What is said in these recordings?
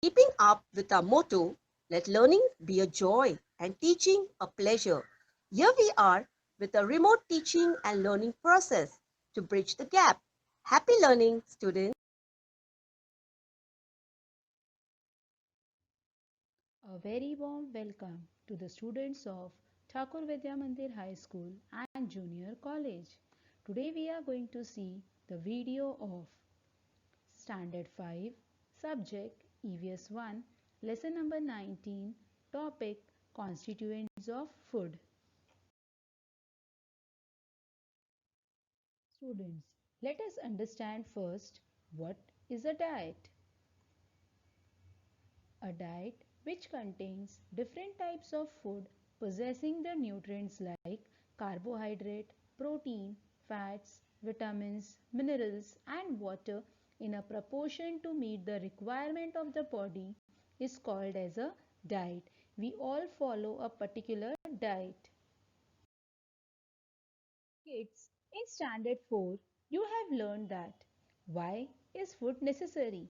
Keeping up with our motto, let learning be a joy and teaching a pleasure. Here we are with a remote teaching and learning process to bridge the gap. Happy learning, students. A very warm welcome to the students of Thakur Vidya Mandir High School and Junior College. Today we are going to see the video of Standard 5, Subject EVS 1, Lesson number 19, Topic Constituents of Food. Students, let us understand first what is a diet. A diet which contains different types of food possessing the nutrients like carbohydrate, protein, fats, vitamins, minerals and water in a proportion to meet the requirement of the body is called as a diet. We all follow a particular diet. Kids, in standard 4, you have learned that why is food necessary?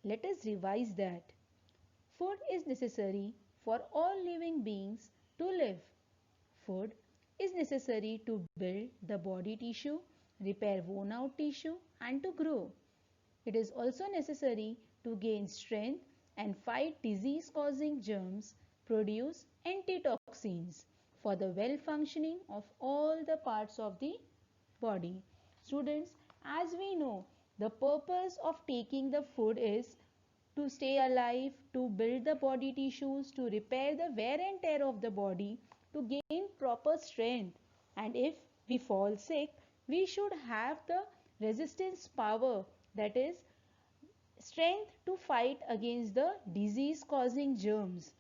Let us revise that. Food is necessary for all living beings to live. Food is necessary to build the body tissue, repair worn out tissue, and to grow. It is also necessary to gain strength and fight disease causing germs, produce antitoxins for the well functioning of all the parts of the body. Students, as we know, the purpose of taking the food is to stay alive, to build the body tissues, to repair the wear and tear of the body, to gain proper strength. And if we fall sick, we should have the resistance power, that is, strength to fight against the disease causing germs.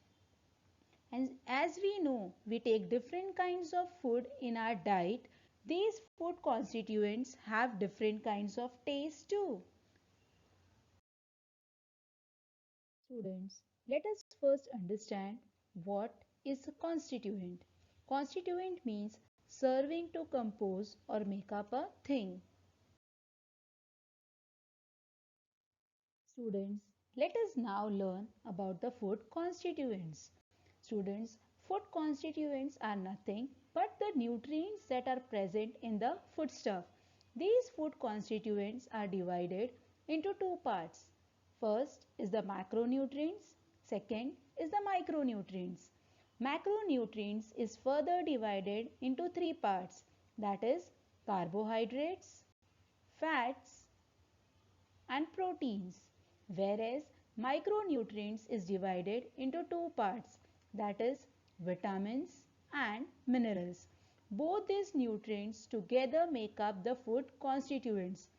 And as we know, we take different kinds of food in our diet. These food constituents have different kinds of taste too. Students, let us first understand what is a constituent. Constituent means serving to compose or make up a thing. Students, let us now learn about the food constituents. Students, food constituents are nothing but the nutrients that are present in the foodstuff. These food constituents are divided into two parts. First is the macronutrients, second is the micronutrients. Macronutrients is further divided into three parts, that is carbohydrates, fats and proteins, whereas micronutrients is divided into two parts, that is vitamins and minerals. Both these nutrients together make up the food constituents.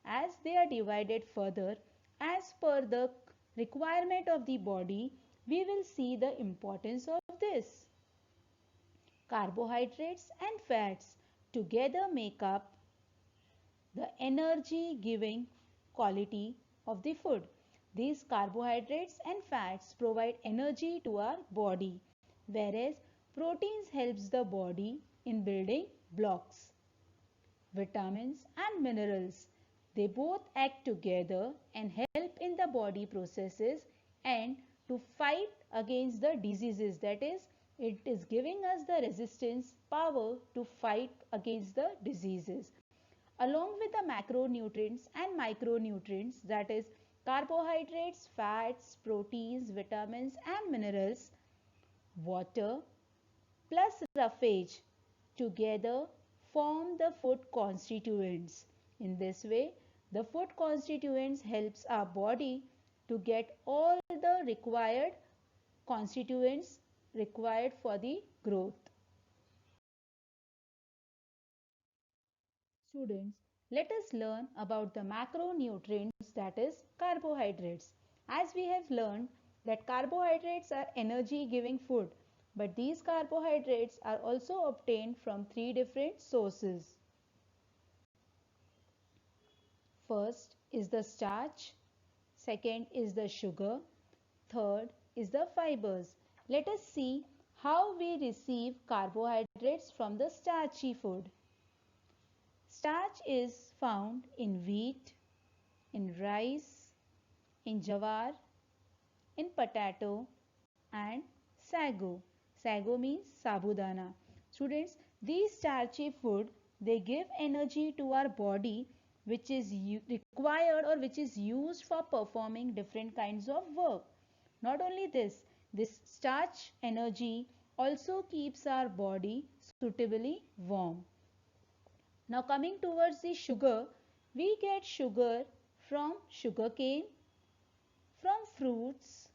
As they are divided further as per the requirement of the body, we will see the importance of this. Carbohydrates and fats together make up the energy giving quality of the food. These carbohydrates and fats provide energy to our body, whereas proteins helps the body in building blocks. Vitamins and minerals, they both act together and help in the body processes and to fight against the diseases, that is, it is giving us the resistance power to fight against the diseases. Along with the macronutrients and micronutrients, that is carbohydrates, fats, proteins, vitamins and minerals, water plus roughage together form the food constituents. In this way, the food constituents helps our body to get all the required constituents required for the growth. Students, let us learn about the macronutrients, that is carbohydrates. As we have learned that carbohydrates are energy giving food, but these carbohydrates are also obtained from three different sources. First is the starch, second is the sugar, third is the fibers. Let us see how we receive carbohydrates from the starchy food. Starch is found in wheat, in rice, in jawar, in potato and sago. Sago means sabudana. Students, these starchy food, they give energy to our body which is required or which is used for performing different kinds of work. Not only this starch energy also keeps our body suitably warm. Now coming towards the sugar, we get sugar from sugarcane, from fruits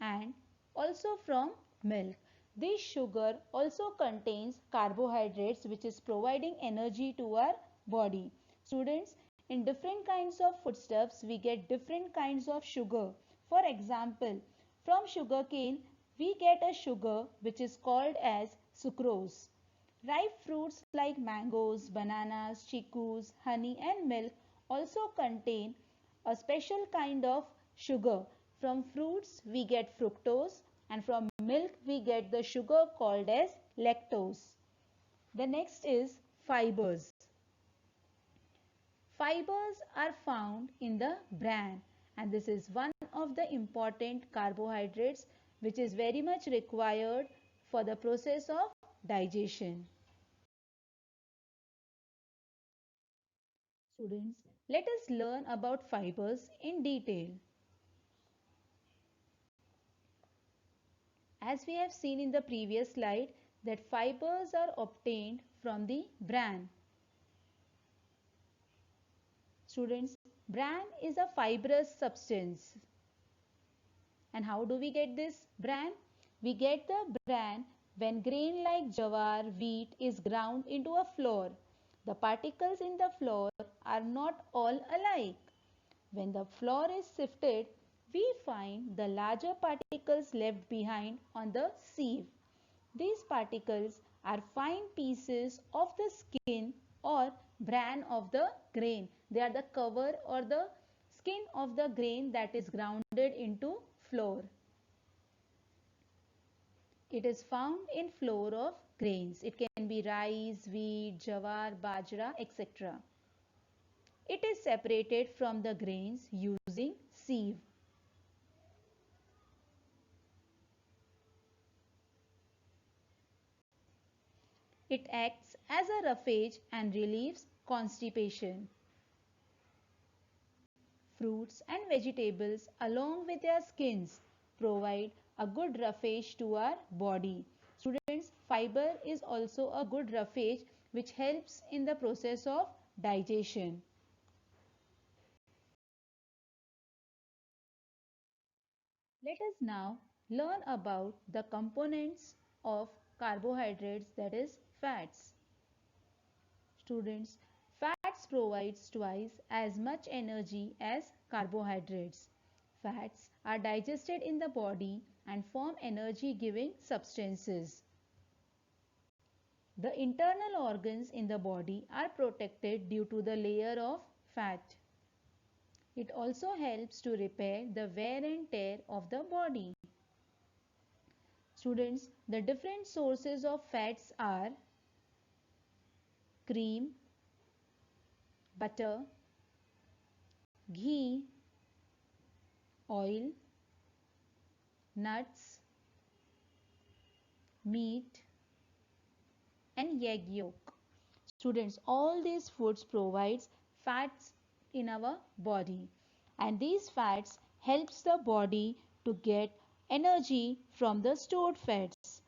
and also from milk. This sugar also contains carbohydrates which is providing energy to our body. Students, in different kinds of foodstuffs we get different kinds of sugar. For example, from sugarcane we get a sugar which is called as sucrose. Ripe fruits like mangoes, bananas, chickus, honey and milk also contain a special kind of sugar. From fruits we get fructose and from milk we get the sugar called as lactose. The next is fibers. Fibers are found in the bran and this is one of the important carbohydrates which is very much required for the process of digestion. Students, let us learn about fibers in detail. As we have seen in the previous slide that fibers are obtained from the bran. Students, bran is a fibrous substance. And how do we get this bran? We get the bran when grain like jawar, wheat is ground into a flour. The particles in the flour are not all alike. When the flour is sifted, we find the larger particles left behind on the sieve. These particles are fine pieces of the skin or bran of the grain. They are the cover or the skin of the grain that is grounded into flour. It is found in flour of grains. It can be rice, wheat, jawar, bajra, etc. It is separated from the grains using sieve. It acts as a roughage and relieves constipation. Fruits and vegetables along with their skins provide a good roughage to our body. Students, fiber is also a good roughage which helps in the process of digestion. Let us now learn about the components of carbohydrates, that is fats. Students, fats provides twice as much energy as carbohydrates. Fats are digested in the body and form energy giving substances. The internal organs in the body are protected due to the layer of fat. It also helps to repair the wear and tear of the body. Students, the different sources of fats are cream, butter, ghee, oil, nuts, meat and egg yolk. Students, all these foods provides fats in our body and these fats helps the body to get energy from the stored fats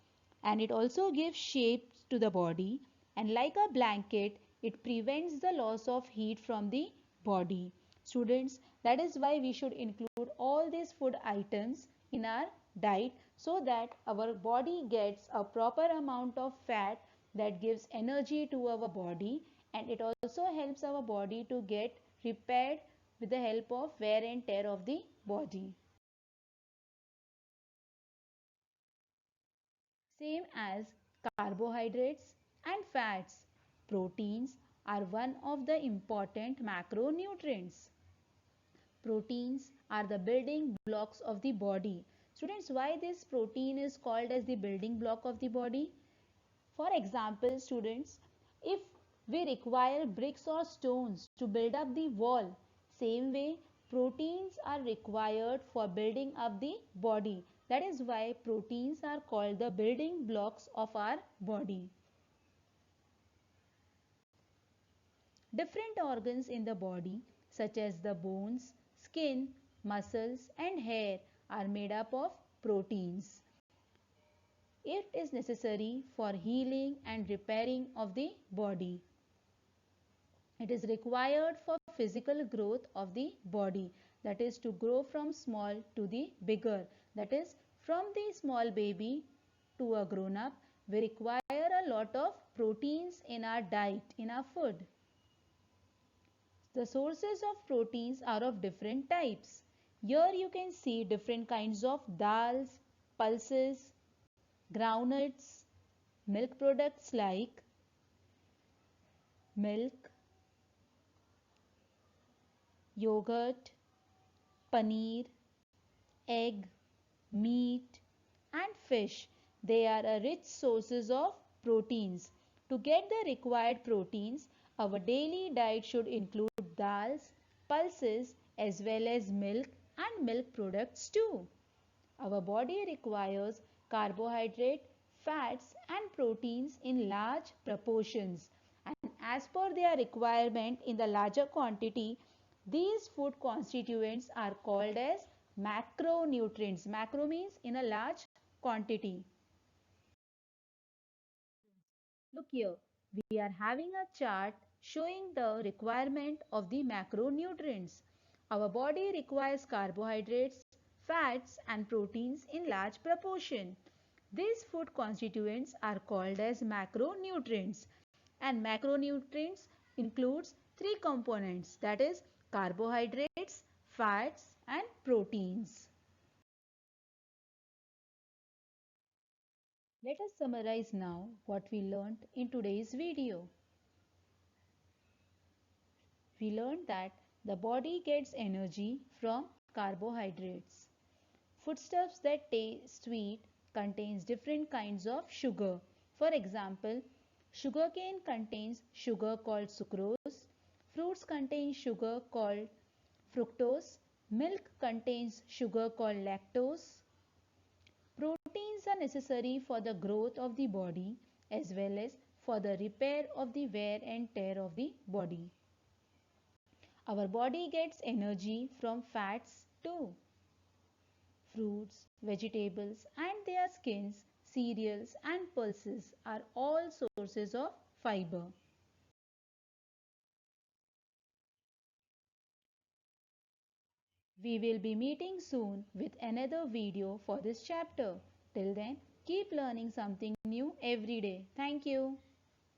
and it also gives shape to the body and like a blanket it prevents the loss of heat from the body. Students, that is why we should include all these food items in our diet so that our body gets a proper amount of fat that gives energy to our body and it also helps our body to get repaired with the help of wear and tear of the body. Same as carbohydrates and fats, proteins are one of the important macronutrients. Proteins are the building blocks of the body. Students, why this protein is called as the building block of the body? For example, students, if we require bricks or stones to build up the wall, same way Proteins are required for building up the body. That is why proteins are called the building blocks of our body. Different organs in the body, such as the bones, skin, muscles, and hair, are made up of proteins. It is necessary for healing and repairing of the body. It is required for physical growth of the body, that is to grow from small to the bigger, that is from the small baby to a grown up. We require a lot of proteins in our diet, in our food. The sources of proteins are of different types. Here you can see different kinds of dals, pulses, groundnuts, milk products like milk, yogurt, paneer, egg, meat, and fish. They are a rich sources of proteins. To get the required proteins, our daily diet should include dals, pulses, as well as milk and milk products too. Our body requires carbohydrate, fats, and proteins in large proportions. And as per their requirement in the larger quantity, these food constituents are called as macronutrients. Macro means in a large quantity. Look here, we are having a chart showing the requirement of the macronutrients. Our body requires carbohydrates, fats and proteins in large proportion. These food constituents are called as macronutrients, and macronutrients includes three components, that is carbohydrates, fats and proteins. Let us summarize now what we learned in today's video. We learned that the body gets energy from carbohydrates. Foodstuffs that taste sweet contains different kinds of sugar. For example, sugarcane contains sugar called sucrose, fruits contain sugar called fructose, milk contains sugar called lactose. Proteins are necessary for the growth of the body as well as for the repair of the wear and tear of the body. Our body gets energy from fats too. Fruits, vegetables and their skins, cereals and pulses are all sources of fiber. We will be meeting soon with another video for this chapter. Till then, keep learning something new every day. Thank you.